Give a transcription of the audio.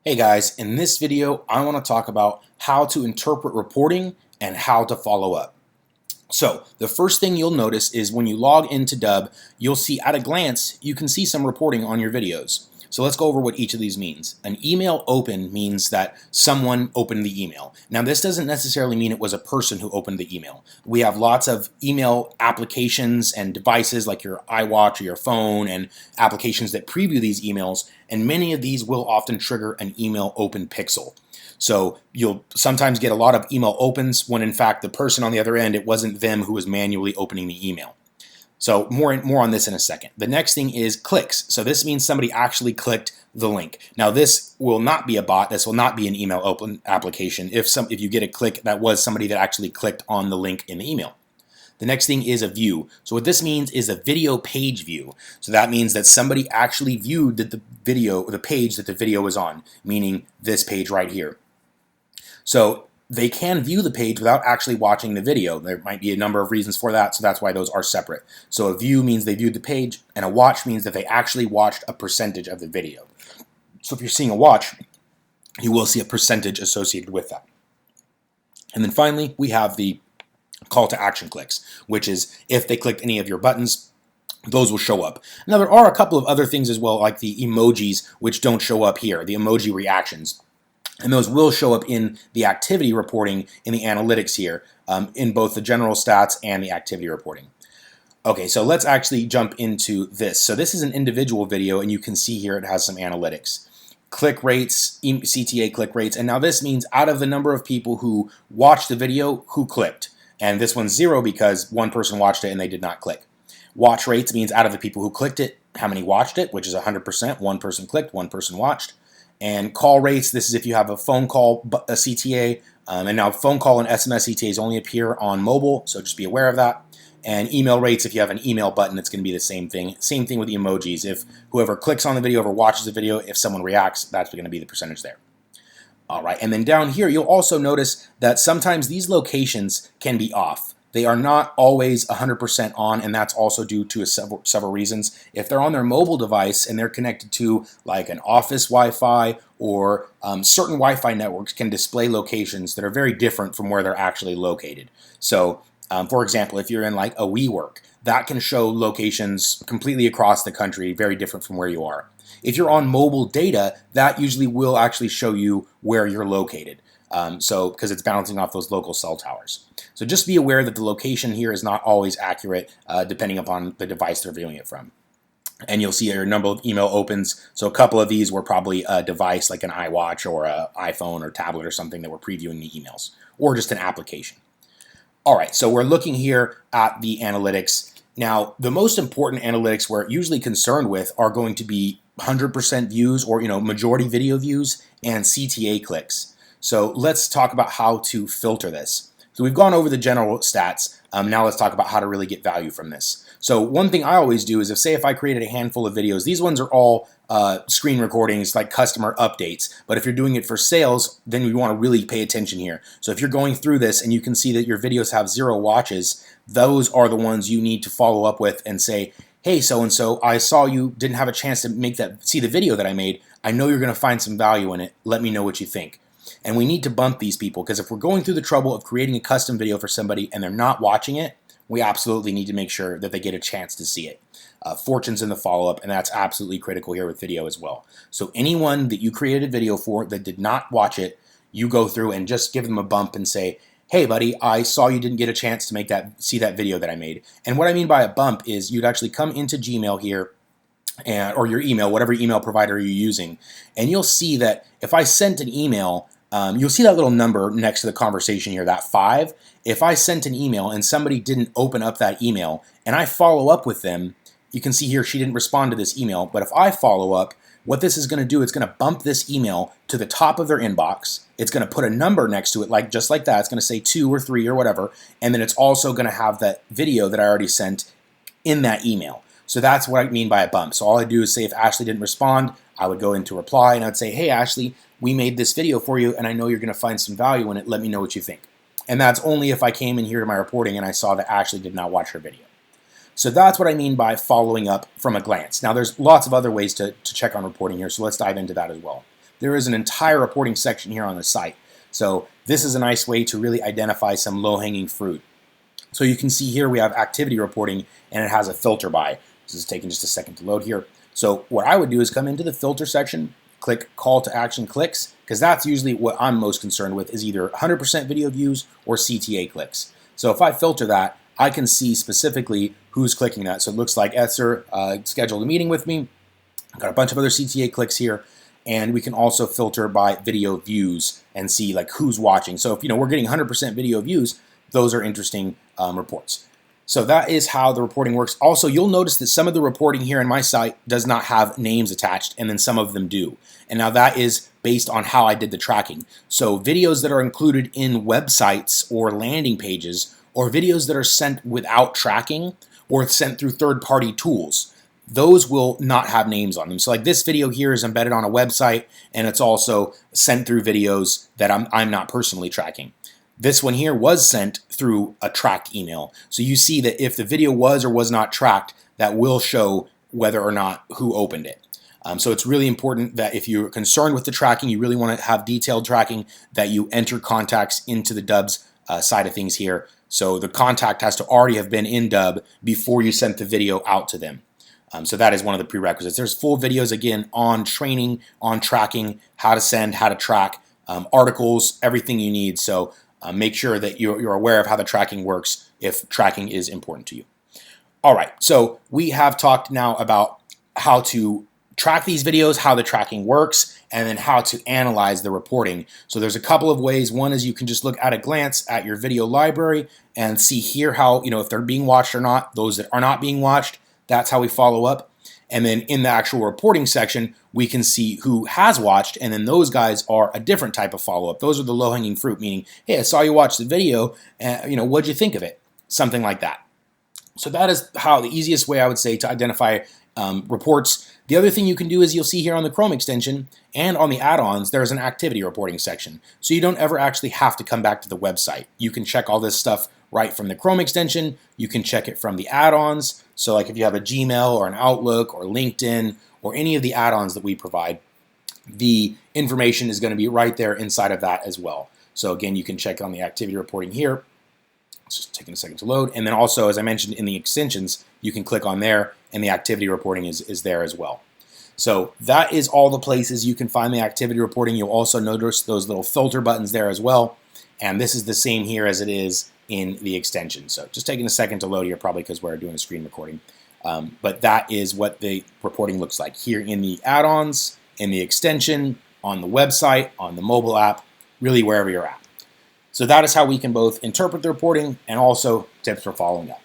Hey guys, in this video I want to talk about how to interpret reporting and how to follow up. So the first thing you'll notice is when you log into Dubb, you'll see at a glance you can see some reporting on your videos. So let's go over what each of these means. An email open means that someone opened the email. Now this doesn't necessarily mean it was a person who opened the email. We have lots of email applications and devices like your iWatch or your phone and applications that preview these emails, and many of these will often trigger an email open pixel. So you'll sometimes get a lot of email opens when in fact the person on the other end, it wasn't them who was manually opening the email. So more on this in a second. The next thing is clicks. So this means somebody actually clicked the link. Now this will not be a bot. This will not be an email open application. If you get a click, that was somebody that actually clicked on the link in the email. The next thing is a view. So what this means is a video page view. So that means that somebody actually viewed the page that the video was on, meaning this page right here. So they can view the page without actually watching the video. There might be a number of reasons for that, so that's why those are separate. So a view means they viewed the page, and a watch means that they actually watched a percentage of the video. So if you're seeing a watch, you will see a percentage associated with that. And then finally, we have the call to action clicks, which is if they clicked any of your buttons, those will show up. Now there are a couple of other things as well, like the emojis, which don't show up here, the emoji reactions. And those will show up in the activity reporting in the analytics here, in both the general stats and the activity reporting. Okay, so let's actually jump into this. So this is an individual video, and you can see here it has some analytics. Click rates, CTA click rates, and now this means out of the number of people who watched the video, who clicked. And this one's 0 because one person watched it and they did not click. Watch rates means out of the people who clicked it, how many watched it, which is 100%. One person clicked, one person watched. And call rates, this is if you have a phone call, a CTA, and now phone call and SMS CTAs only appear on mobile, so just be aware of that. And email rates, if you have an email button, it's going to be the same thing. Same thing with the emojis. If whoever clicks on the video, whoever watches the video, if someone reacts, that's going to be the percentage there. All right, and then down here, you'll also notice that sometimes these locations can be off. They are not always 100% on, and that's also due to several reasons. If they're on their mobile device and they're connected to like an office Wi-Fi or certain Wi-Fi networks can display locations that are very different from where they're actually located. So, for example, if you're in like a WeWork, that can show locations completely across the country, very different from where you are. If you're on mobile data, that usually will actually show you where you're located. Because it's bouncing off those local cell towers. So just be aware that the location here is not always accurate depending upon the device they're viewing it from. And you'll see a number of email opens. So a couple of these were probably a device like an iWatch or an iPhone or tablet or something that were previewing the emails, or just an application. All right, so we're looking here at the analytics. Now, the most important analytics we're usually concerned with are going to be 100% views or majority video views and CTA clicks. So let's talk about how to filter this. So we've gone over the general stats. Now let's talk about how to really get value from this. So one thing I always do is if I created a handful of videos, these ones are all screen recordings like customer updates. But if you're doing it for sales, then you want to really pay attention here. So if you're going through this and you can see that your videos have 0 watches, those are the ones you need to follow up with and say, hey, so-and-so, I saw you didn't have a chance to see the video that I made. I know you're going to find some value in it. Let me know what you think. And we need to bump these people because if we're going through the trouble of creating a custom video for somebody and they're not watching it, we absolutely need to make sure that they get a chance to see it. Fortune's in the follow-up, and that's absolutely critical here with video as well. So anyone that you created a video for that did not watch it, you go through and just give them a bump and say, hey buddy, I saw you didn't get a chance to see that video that I made. And what I mean by a bump is you'd actually come into Gmail here or your email, whatever email provider you're using, and you'll see that if I sent an email, you'll see that little number next to the conversation here, that 5. If I sent an email and somebody didn't open up that email and I follow up with them, you can see here she didn't respond to this email. But if I follow up, what this is going to do, it's going to bump this email to the top of their inbox. It's going to put a number next to it, just like that. It's going to say 2 or 3 or whatever. And then it's also going to have that video that I already sent in that email. So that's what I mean by a bump. So all I do is say if Ashley didn't respond, I would go into reply and I'd say, hey Ashley, we made this video for you and I know you're going to find some value in it. Let me know what you think. And that's only if I came in here to my reporting and I saw that Ashley did not watch her video. So that's what I mean by following up from a glance. Now there's lots of other ways to check on reporting here, so let's dive into that as well. there is an entire reporting section here on the site. So this is a nice way to really identify some low-hanging fruit. So you can see here we have activity reporting, and it has a filter by. This is taking just a second to load here. So what I would do is come into the filter section, click call to action clicks, because that's usually what I'm most concerned with, is either 100% video views or CTA clicks. So if I filter that, I can see specifically who's clicking that. So it looks like Esther scheduled a meeting with me. I've got a bunch of other CTA clicks here, and we can also filter by video views and see like who's watching. So if we're getting 100% video views, those are interesting reports. So that is how the reporting works. Also, you'll notice that some of the reporting here in my site does not have names attached, and then some of them do. And now that is based on how I did the tracking. So videos that are included in websites or landing pages, or videos that are sent without tracking or sent through third-party tools, those will not have names on them. So like this video here is embedded on a website, and it's also sent through videos that I'm not personally tracking. This one here was sent through a tracked email. So you see that if the video was or was not tracked, that will show whether or not who opened it. So it's really important that if you're concerned with the tracking, you really want to have detailed tracking, that you enter contacts into the Dubb's side of things here. So the contact has to already have been in Dubb before you sent the video out to them. So that is one of the prerequisites. There's full videos, again, on training, on tracking, how to send, how to track, articles, everything you need. So make sure that you're aware of how the tracking works if tracking is important to you. All right, so we have talked now about how to track these videos, how the tracking works, and then how to analyze the reporting. So there's a couple of ways. One is you can just look at a glance at your video library and see here how, if they're being watched or not. Those that are not being watched, that's how we follow up. And then in the actual reporting section, we can see who has watched, and then those guys are a different type of follow-up. Those are the low-hanging fruit, meaning, hey, I saw you watch the video, and what'd you think of it? Something like that. So that is how the easiest way I would say to identify reports. The other thing you can do is you'll see here on the Chrome extension and on the add-ons, there's an activity reporting section. So you don't ever actually have to come back to the website. You can check all this stuff right from the Chrome extension. You can check it from the add-ons. So like if you have a Gmail or an Outlook or LinkedIn or any of the add-ons that we provide, the information is going to be right there inside of that as well. So again, you can check on the activity reporting here. It's just taking a second to load. And then also, as I mentioned in the extensions, you can click on there and the activity reporting is there as well. So that is all the places you can find the activity reporting. You'll also notice those little filter buttons there as well. And this is the same here as it is in the extension. So just taking a second to load here, probably because we're doing a screen recording. But that is what the reporting looks like here in the add-ons, in the extension, on the website, on the mobile app, really wherever you're at. So that is how we can both interpret the reporting and also tips for following up.